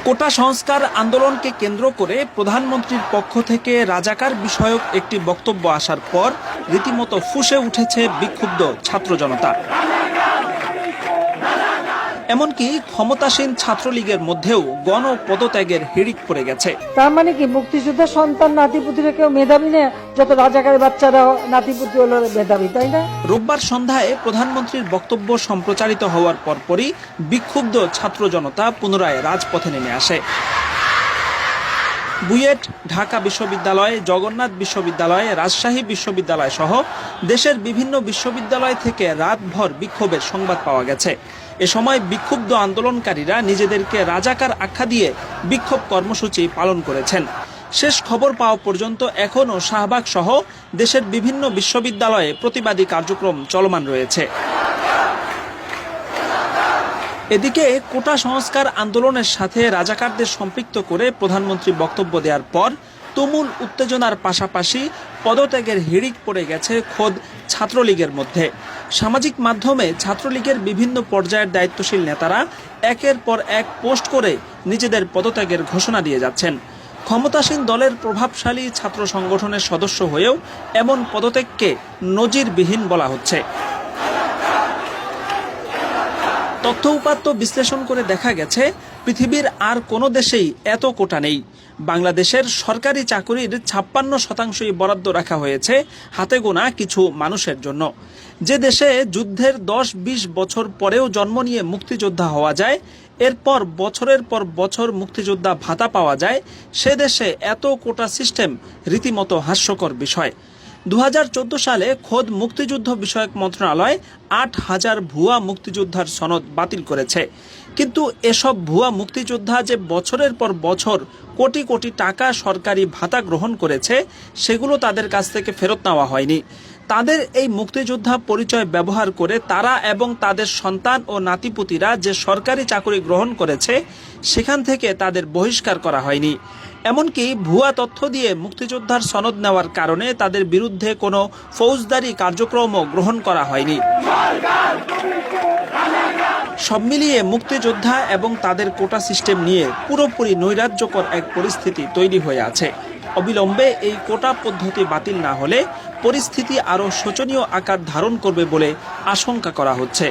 কোটা সংস্কার আন্দোলনকে কেন্দ্র করে প্রধানমন্ত্রীর পক্ষ থেকে রাজাকার বিষয়ক একটি বক্তব্য আসার পর রীতিমতো ফুঁসে উঠেছে বিক্ষুব্ধ ছাত্র জনতা। এমনকি ক্ষমতাসীন ছাত্রলীগের মধ্যেও গণপদত্যাগের হিড়িক পড়ে গেছে। তার মানে কি মুক্তিযুদ্ধের সন্তান নাতিপুতিরা কেউ মেধাবী না? যত রাজাকারের বাচ্চারা নাতিপুতি হলো মেধাবী, তাই না? রোববার সন্ধ্যায় প্রধানমন্ত্রীর বক্তব্য সম্প্রচারিত হওয়ার পরপরই বিক্ষুব্ধ ছাত্র জনতা পুনরায় রাজপথে নেমে আসে। বুয়েট, ঢাকা বিশ্ববিদ্যালয়, জগন্নাথ বিশ্ববিদ্যালয়, রাজশাহী বিশ্ববিদ্যালয় সহ দেশের বিভিন্ন বিশ্ববিদ্যালয় থেকে রাতভর বিক্ষোভের সংবাদ পাওয়া গেছে। এ সময় বিক্ষুব্ধ আন্দোলনকারীরা নিজেদেরকে রাজাকার আখ্যা দিয়ে বিক্ষোভ কর্মসূচি পালন করেছেন। শেষ খবর পাওয়া পর্যন্ত এখনও শাহবাগ সহ দেশের বিভিন্ন বিশ্ববিদ্যালয়ে প্রতিবাদী কার্যক্রম চলমান রয়েছে। এদিকে কোটা সংস্কার আন্দোলনের সাথে রাজাকারদের সম্পৃক্ত করে প্রধানমন্ত্রী বক্তব্য দেওয়ার পর তুমুল উত্তেজনার পাশাপাশি পদত্যাগের হিড়িক পড়ে গেছে খোদ ছাত্রলীগের মধ্যে। সামাজিক মাধ্যমে ছাত্রলীগের বিভিন্ন পর্যায়ের দায়িত্বশীল নেতারা একের পর এক পোস্ট করে নিজেদের পদত্যাগের ঘোষণা দিয়ে যাচ্ছেন। ক্ষমতাসীন দলের প্রভাবশালী ছাত্র সংগঠনের সদস্য হয়েও এমন পদত্যাগকে নজিরবিহীন বলা হচ্ছে। তথ্য উপাত্ত বিশ্লেষণ করে দেখা গেছে পৃথিবীর আর কোনো দেশেই এত কোটা নেই। বাংলাদেশের সরকারি চাকুরির ৫৬% বরাদ্দ রাখা হয়েছে হাতে গোনা কিছু মানুষের জন্য। যে দেশে যুদ্ধের ১০-২০ বছর পরেও জন্ম নিয়ে মুক্তিযোদ্ধা হওয়া যায়, এরপর বছরের পর বছর মুক্তিযোদ্ধা ভাতা পাওয়া যায়, সে দেশে এত কোটা সিস্টেম রীতিমতো হাস্যকর বিষয়। ২০১৪ সালে খোদ মুক্তিযুদ্ধ বিষয়ক মন্ত্রণালয় ৮,০০০ ভুয়া মুক্তিযোদ্ধার সনদ বাতিল করেছে। কিন্তু এসব ভুয়া মুক্তিযোদ্ধা যে বছরের পর বছর কোটি কোটি টাকা সরকারি ভাতা গ্রহণ করেছে, সেগুলো তাদের কাছ থেকে ফেরত নেওয়া হয়নি। তাদের এই মুক্তিযোদ্ধা পরিচয় ব্যবহার করে তারা এবং তাদের সন্তান ও নাতিপুতিরা যে সরকারি চাকরি গ্রহণ করেছে, সেখান থেকে তাদের বহিষ্কার করা হয়নি। এমনকি ভুয়া তথ্য দিয়ে মুক্তিযোদ্ধার সনদ নেওয়ার কারণে তাদের বিরুদ্ধে কোনো ফৌজদারি কার্যক্রমও গ্রহণ করা হয়নি। সব মিলিয়ে মুক্তিযোদ্ধা এবং তাদের কোটা সিস্টেম নিয়ে পুরোপুরি নৈরাজ্যকর এক পরিস্থিতি তৈরি হয়ে আছে। অবিলম্বে এই কোটা পদ্ধতি বাতিল না হলে পরিস্থিতি আরও শোচনীয় আকার ধারণ করবে বলে আশঙ্কা করা হচ্ছে।